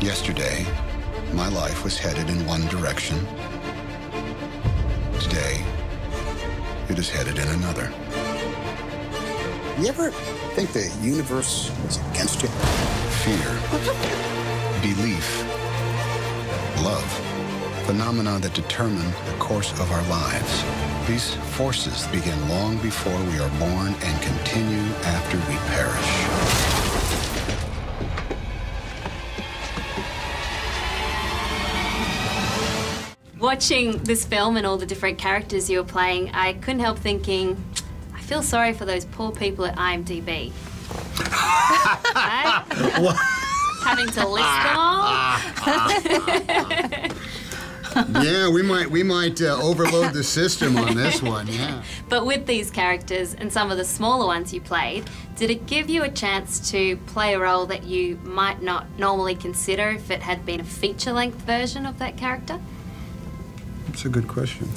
Yesterday, my life was headed in one direction. Today, it is headed in another. You ever think the universe is against you? Fear, belief, love, phenomena that determine the course of our lives. These forces begin long before we are born and continue after we perish. Watching this film and all the different characters you were playing, I couldn't help thinking, I feel sorry for those poor people at IMDb. Right? Having to list them all. Yeah, we might overload the system on this one, yeah. But with these characters and some of the smaller ones you played, did it give you a chance to play a role that you might not normally consider if it had been a feature-length version of that character? That's a good question.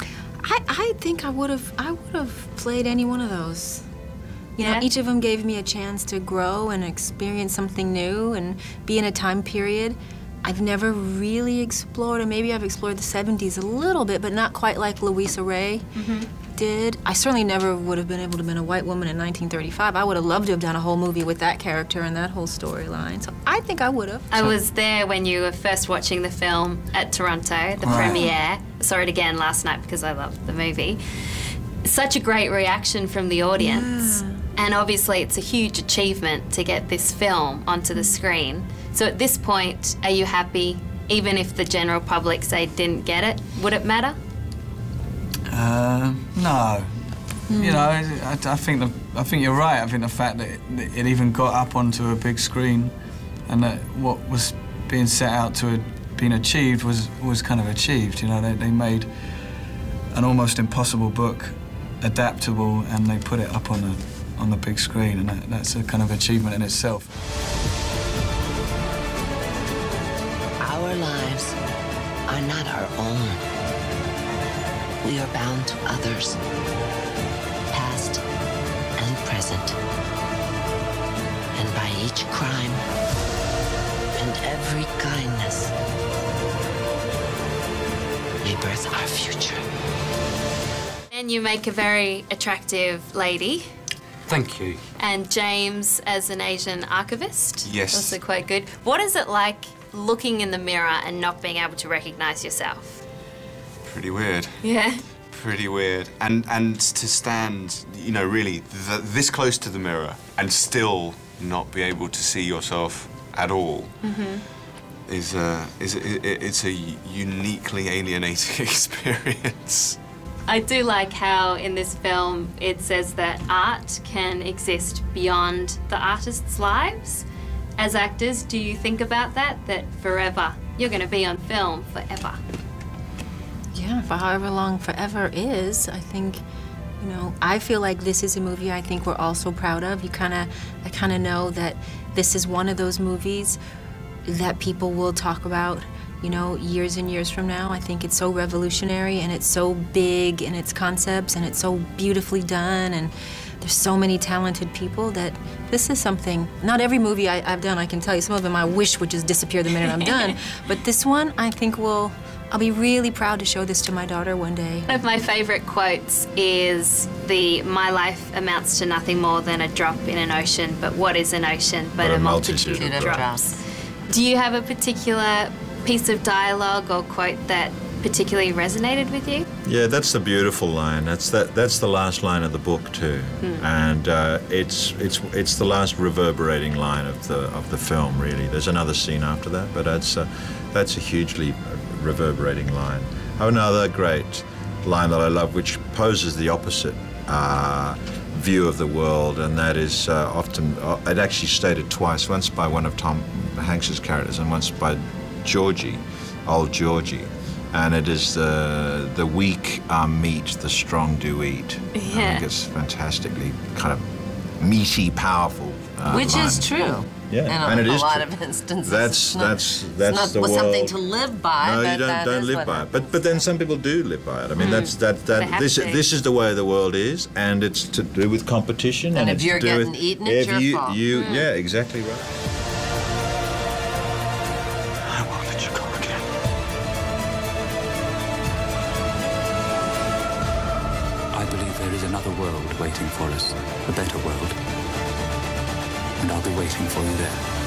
I think I would have played any one of those. You know, each of them gave me a chance to grow and experience something new and be in a time period I've never really explored, or maybe I've explored the 70s a little bit, but not quite like Louisa Ray did. I certainly never would have been able to have been a white woman in 1935. I would have loved to have done a whole movie with that character and that whole storyline. So I think I would have. I was there when you were first watching the film at Toronto, the premiere. Saw it again last night because I loved the movie. Such a great reaction from the audience. Yeah. And obviously it's a huge achievement to get this film onto the screen. So at this point, are you happy, even if the general public, say, didn't get it? Would it matter? No. You know, I think you're right. I think the fact that it even got up onto a big screen and that what was being set out to have been achieved was kind of achieved. You know, they made an almost impossible book adaptable and they put it up on the big screen, and that's a kind of achievement in itself. Our lives are not our own. We are bound to others, past and present. And by each crime and every kindness, we birth our future. And you make a very attractive lady. Thank you. And James as an Asian archivist. Yes. Also quite good. What is it like looking in the mirror and not being able to recognize yourself? Pretty weird. Yeah. Pretty weird. And to stand, you know, really this close to the mirror and still not be able to see yourself at all it's a uniquely alienating experience. I do like how in this film it says that art can exist beyond the artists' lives. As actors, do you think about that forever, you're going to be on film forever? Yeah, for however long forever is. I think, you know, I feel like this is a movie I think we're all so proud of. I kind of know that this is one of those movies that people will talk about, you know, years and years from now. I think it's so revolutionary and it's so big in its concepts and it's so beautifully done and there's so many talented people that this is something, not every movie I've done, I can tell you, some of them I wish would just disappear the minute I'm done, but this one I think I'll be really proud to show this to my daughter one day. One of my favorite quotes is my life amounts to nothing more than a drop in an ocean, but what is an ocean but a multitude of drops? Do you have a particular piece of dialogue or quote that particularly resonated with you? Yeah, that's the beautiful line. That's the last line of the book too, and it's the last reverberating line of the film. Really, there's another scene after that, but that's a hugely reverberating line. I have another great line that I love, which poses the opposite view of the world, and that is often it actually stated twice. Once by one of Tom Hanks's characters, and once by Georgie, old Georgie. And it is the weak meat, the strong do eat. Yeah. I think it's fantastically kind of meaty, powerful. Which line. Is true. Yeah, in and it is a lot true. of instances. That's not the world. Something to live by. No, but you don't live by it. But then some people do live by it. I mean, this is the way the world is, and it's to do with competition. And if it's you're to do getting with, eaten, it's your fault. Yeah, exactly right. believe there is another world waiting for us, a better world. And I'll be waiting for you there.